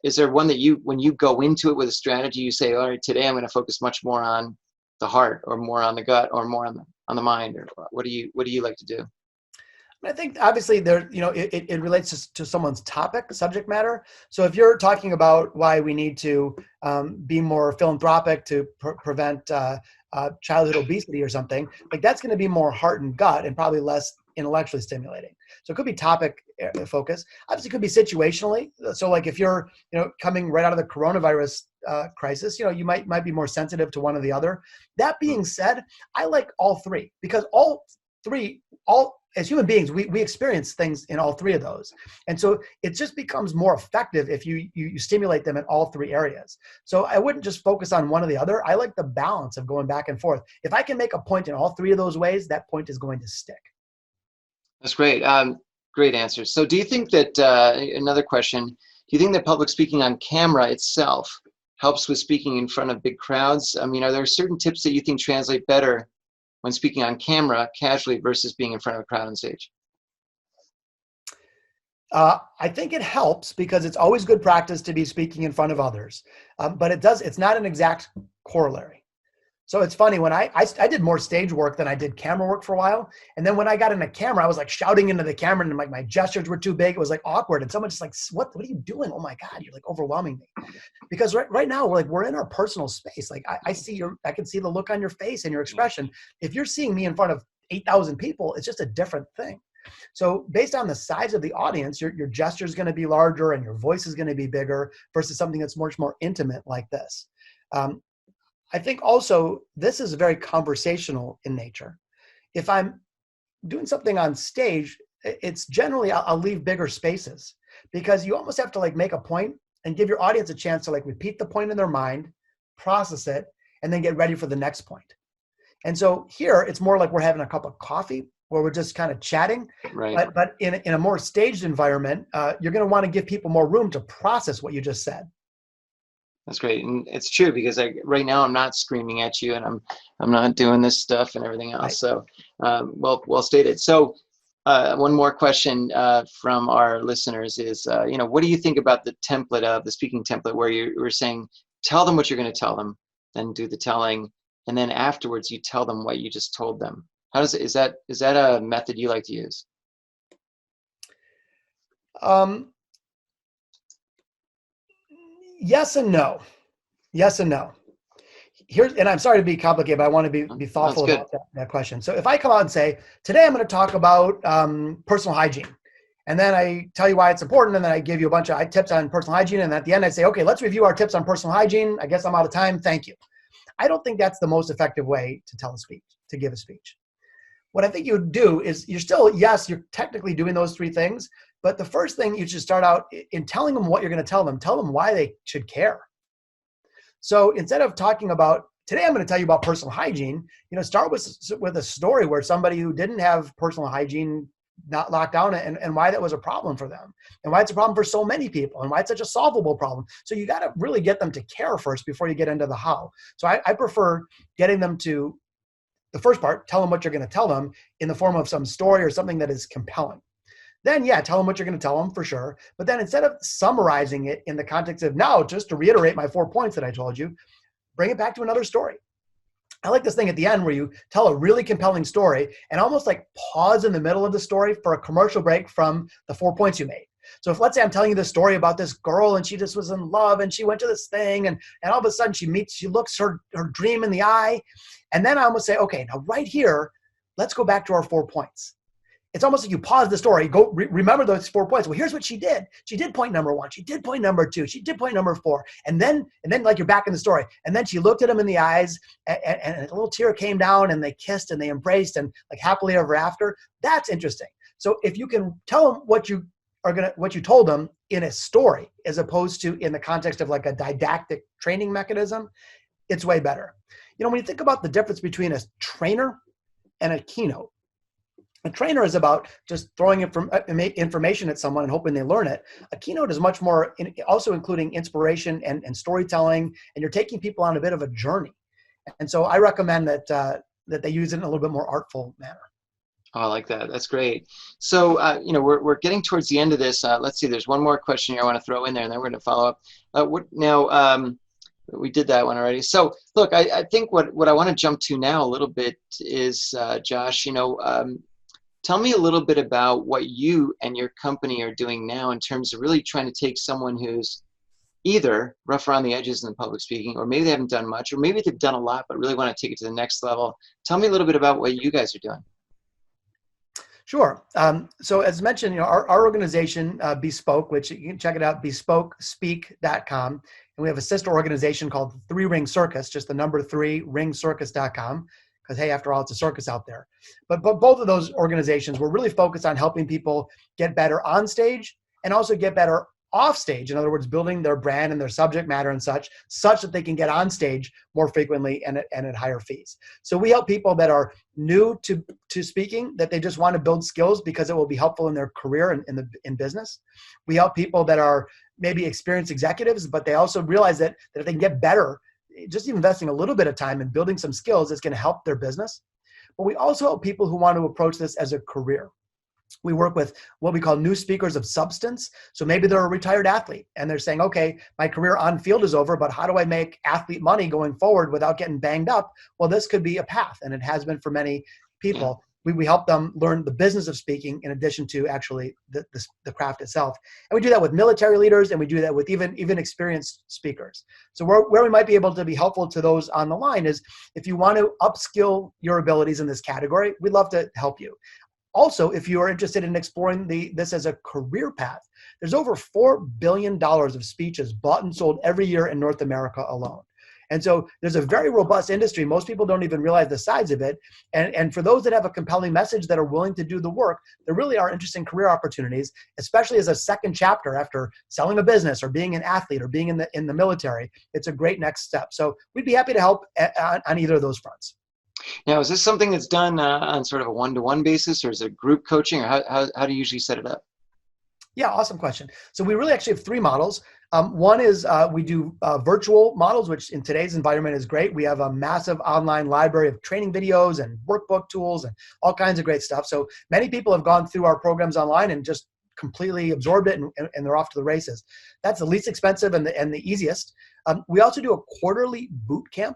is there one that when you go into it with a strategy, you say, all right, today I'm going to focus much more on the heart, or more on the gut, or more on the mind, or what do you like to do? I think obviously there, it relates to someone's subject matter. So if you're talking about why we need to be more philanthropic to prevent childhood obesity or something, like that's going to be more heart and gut and probably less intellectually stimulating. So it could be topic focus. Obviously, it could be situationally. So like if you're, coming right out of the coronavirus crisis, you might be more sensitive to one or the other. That being said, I like all three, because as human beings, we experience things in all three of those. And so it just becomes more effective if you stimulate them in all three areas. So I wouldn't just focus on one or the other. I like the balance of going back and forth. If I can make a point in all three of those ways, that point is going to stick. That's great. Great answer. So do you think that, another question, do you think that public speaking on camera itself helps with speaking in front of big crowds? I mean, are there certain tips that you think translate better when speaking on camera casually versus being in front of a crowd on stage? I think it helps, because it's always good practice to be speaking in front of others, but it's not an exact corollary. So it's funny, when I did more stage work than I did camera work for a while. And then when I got in a camera, I was like shouting into the camera, and like my gestures were too big. It was like awkward. And someone just like, what are you doing? Oh my God, you're like overwhelming me. Because right now we're in our personal space. Like I can see the look on your face and your expression. If you're seeing me in front of 8,000 people, it's just a different thing. So based on the size of the audience, your gesture is going to be larger and your voice is going to be bigger versus something that's much more intimate like this. I think also this is very conversational in nature. If I'm doing something on stage, it's generally, I'll leave bigger spaces, because you almost have to like make a point and give your audience a chance to like repeat the point in their mind, process it, and then get ready for the next point. And so here it's more like we're having a cup of coffee where we're just kind of chatting. Right. But in a more staged environment, you're going to want to give people more room to process what you just said. That's great, and it's true, because right now I'm not screaming at you, and I'm not doing this stuff and everything else. Right. So, well stated. So, one more question from our listeners is, what do you think about the template of the speaking template, where you were saying, tell them what you're going to tell them, then do the telling, and then afterwards you tell them what you just told them? Is that a method you like to use? Yes and no. Yes and no. And I'm sorry to be complicated, but I want to be thoughtful about that question. So if I come out and say, today I'm going to talk about personal hygiene, and then I tell you why it's important, and then I give you a bunch of tips on personal hygiene, and at the end I say, okay, let's review our tips on personal hygiene. I guess I'm out of time. Thank you. I don't think that's the most effective way to tell a speech, to give a speech. What I think you would do is you're technically doing those three things, but the first thing you should start out in telling them what you're going to tell them why they should care. So instead of talking about, today I'm going to tell you about personal hygiene, start with a story where somebody who didn't have personal hygiene not locked down and why that was a problem for them and why it's a problem for so many people and why it's such a solvable problem. So you got to really get them to care first before you get into the how. So I prefer getting them to the first part, tell them what you're going to tell them in the form of some story or something that is compelling. Then, yeah, tell them what you're going to tell them for sure. But then instead of summarizing it in the context of now, just to reiterate my 4 points that I told you, bring it back to another story. I like this thing at the end where you tell a really compelling story and almost like pause in the middle of the story for a commercial break from the 4 points you made. So if, let's say I'm telling you this story about this girl and she just was in love and she went to this thing and all of a sudden she looks her dream in the eye. And then I almost say, okay, now right here, let's go back to our 4 points. It's almost like you pause the story, go remember those 4 points. Well, here's what she did. She did point number 1. She did point number 2. She did point number 4. And then like you're back in the story. And then she looked at him in the eyes and a little tear came down and they kissed and they embraced and like happily ever after. That's interesting. So if you can tell them what you told them in a story, as opposed to in the context of like a didactic training mechanism, it's way better. You know, when you think about the difference between a trainer and a keynote, a trainer is about just throwing information at someone and hoping they learn it. A keynote is much more, also including inspiration and storytelling, and you're taking people on a bit of a journey. And so I recommend that they use it in a little bit more artful manner. Oh, I like that. That's great. So, you know, we're getting towards the end of this. Let's see, there's one more question here I want to throw in there, and then we're going to follow up. We did that one already. So, look, I think what I want to jump to now a little bit is, Josh, you know, tell me a little bit about what you and your company are doing now in terms of really trying to take someone who's either rough around the edges in public speaking, or maybe they haven't done much, or maybe they've done a lot but really want to take it to the next level. Tell me a little bit about what you guys are doing. Sure. So as mentioned, you know, our organization, beSPOKE, which you can check it out, bespokespeak.com. And we have a sister organization called 3 Ring Circus, just the number 3, ringcircus.com. Because, hey, after all, it's a circus out there. But both of those organizations were really focused on helping people get better on stage and also get better off stage. In other words, building their brand and their subject matter and such that they can get on stage more frequently and at higher fees. So we help people that are new to speaking, that they just want to build skills because it will be helpful in their career and in business. We help people that are maybe experienced executives, but they also realize that if they can get better, just even investing a little bit of time and building some skills is going to help their business. But we also help people who want to approach this as a career. We work with what we call new speakers of substance. So maybe they're a retired athlete and they're saying, okay, my career on field is over, but how do I make athlete money going forward without getting banged up? Well, this could be a path, and it has been for many people. We help them learn the business of speaking in addition to actually the craft itself. And we do that with military leaders, and we do that with even experienced speakers. So where we might be able to be helpful to those on the line is if you want to upskill your abilities in this category, we'd love to help you. Also, if you are interested in exploring this as a career path, there's over $4 billion of speeches bought and sold every year in North America alone. And so there's a very robust industry. Most people don't even realize the size of it. And for those that have a compelling message that are willing to do the work, there really are interesting career opportunities, especially as a second chapter after selling a business or being an athlete or being in the military. It's a great next step. So we'd be happy to help on either of those fronts. Now, is this something that's done on sort of a one-to-one basis, or is it group coaching, or how do you usually set it up? Yeah, awesome question. So we really actually have 3 models. One is we do virtual models, which in today's environment is great. We have a massive online library of training videos and workbook tools and all kinds of great stuff. So many people have gone through our programs online and just completely absorbed it, and they're off to the races. That's the least expensive and the easiest. We also do a quarterly boot camp.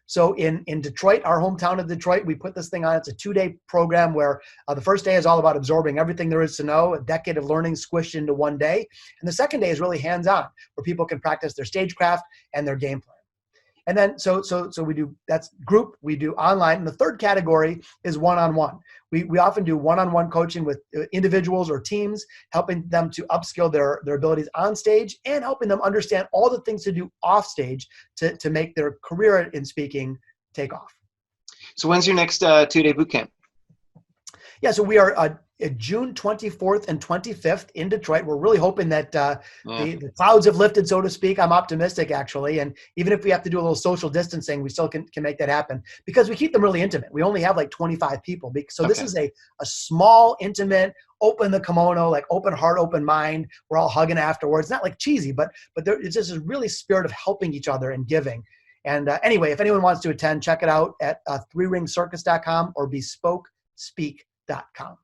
So in Detroit, our hometown of Detroit, we put this thing on. It's a 2-day program where the first day is all about absorbing everything there is to know, a decade of learning squished into one day. And the second day is really hands-on, where people can practice their stagecraft and their game plan. And then, so we do, that's group, we do online. And the third category is one-on-one. We often do one-on-one coaching with individuals or teams, helping them to upskill their abilities on stage and helping them understand all the things to do off stage to make their career in speaking take off. So when's your next 2-day boot camp? Yeah, so we are June 24th and 25th in Detroit. We're really hoping that Yeah. the clouds have lifted, so to speak. I'm optimistic, actually. And even if we have to do a little social distancing, we still can make that happen because we keep them really intimate. We only have like 25 people. So this is a small, intimate, open the kimono, like open heart, open mind. We're all hugging afterwards. Not like cheesy, but it's just a really spirit of helping each other and giving. And anyway, if anyone wants to attend, check it out at 3ringcircus.com or bespokespeak.com.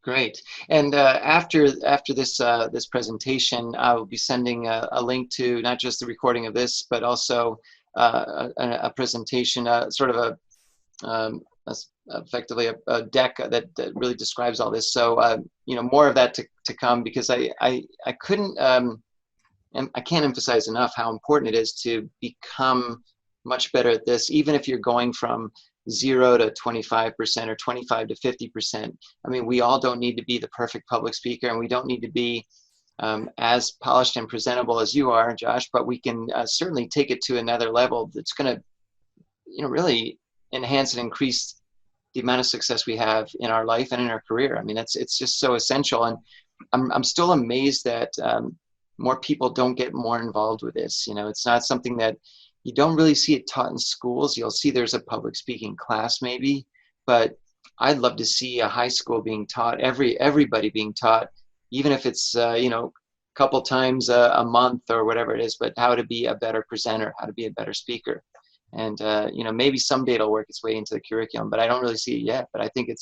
Great. And after this presentation, I will be sending a link to not just the recording of this, but also a presentation, sort of effectively a deck that really describes all this. So more of that to come, because I couldn't and I can't emphasize enough how important it is to become much better at this, even if you're going from 0 to 25% or 25 to 50%. I mean, we all don't need to be the perfect public speaker, and we don't need to be as polished and presentable as you are, Josh, but we can certainly take it to another level that's going to, really enhance and increase the amount of success we have in our life and in our career. I mean, it's just so essential. And I'm still amazed that more people don't get more involved with this. It's not something that you don't really see it taught in schools. You'll see there's a public speaking class maybe, but I'd love to see a high school being taught, everybody being taught, even if it's, a couple times a month or whatever it is, but how to be a better presenter, how to be a better speaker. And, maybe someday it'll work its way into the curriculum, but I don't really see it yet, but I think it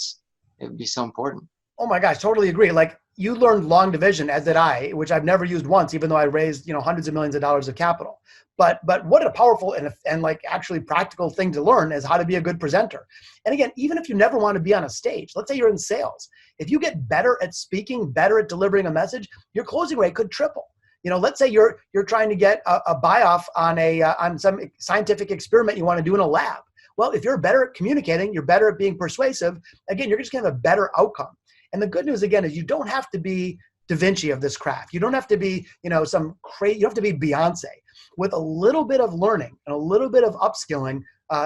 would be so important. Oh my gosh, totally agree. Like, you learned long division, as did I, which I've never used once, even though I raised, hundreds of millions of dollars of capital. But what a powerful and like actually practical thing to learn is how to be a good presenter. And again, even if you never want to be on a stage, let's say you're in sales, if you get better at speaking, better at delivering a message, your closing rate could triple. Let's say you're trying to get a buy-off on some scientific experiment you want to do in a lab. Well, if you're better at communicating, you're better at being persuasive, again, you're just going to have a better outcome. And the good news, again, is you don't have to be Da Vinci of this craft. You don't have to be, you don't have to be Beyonce. With a little bit of learning and a little bit of upskilling,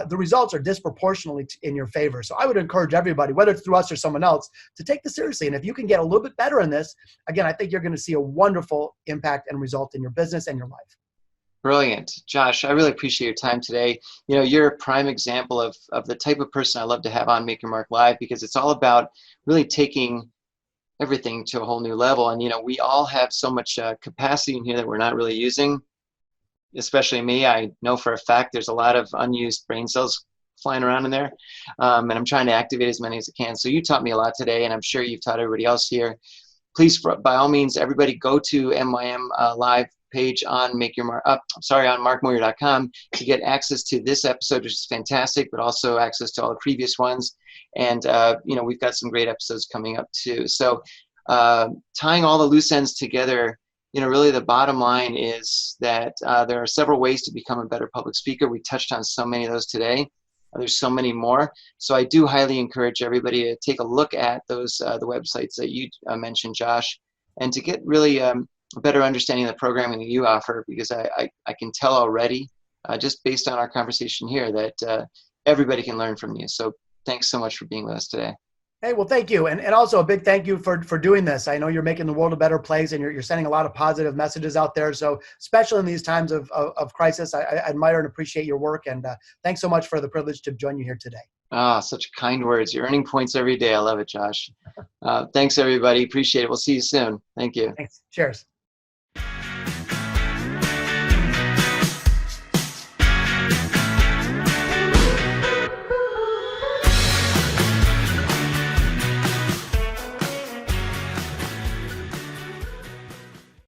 the results are disproportionately in your favor. So I would encourage everybody, whether it's through us or someone else, to take this seriously. And if you can get a little bit better in this, again, I think you're going to see a wonderful impact and result in your business and your life. Brilliant. Josh, I really appreciate your time today. You're a prime example of the type of person I love to have on Make Your Mark Live, because it's all about really taking everything to a whole new level. And, we all have so much capacity in here that we're not really using, especially me. I know for a fact there's a lot of unused brain cells flying around in there, and I'm trying to activate as many as I can. So you taught me a lot today, and I'm sure you've taught everybody else here. Please, by all means, everybody go to MYM Live page on on markmoyer.com to get access to this episode, which is fantastic, but also access to all the previous ones. And we've got some great episodes coming up too. So tying all the loose ends together, really the bottom line is that there are several ways to become a better public speaker. We touched on so many of those today. There's so many more. So I do highly encourage everybody to take a look at those the websites that you mentioned, Josh, and to get really a better understanding of the programming that you offer, because I can tell already, just based on our conversation here, that everybody can learn from you. So thanks so much for being with us today. Hey, well, thank you. And also a big thank you for doing this. I know you're making the world a better place, and you're sending a lot of positive messages out there. So especially in these times of crisis, I admire and appreciate your work. And thanks so much for the privilege to join you here today. Such kind words. You're earning points every day. I love it, Josh. Thanks, everybody. Appreciate it. We'll see you soon. Thank you. Thanks. Cheers.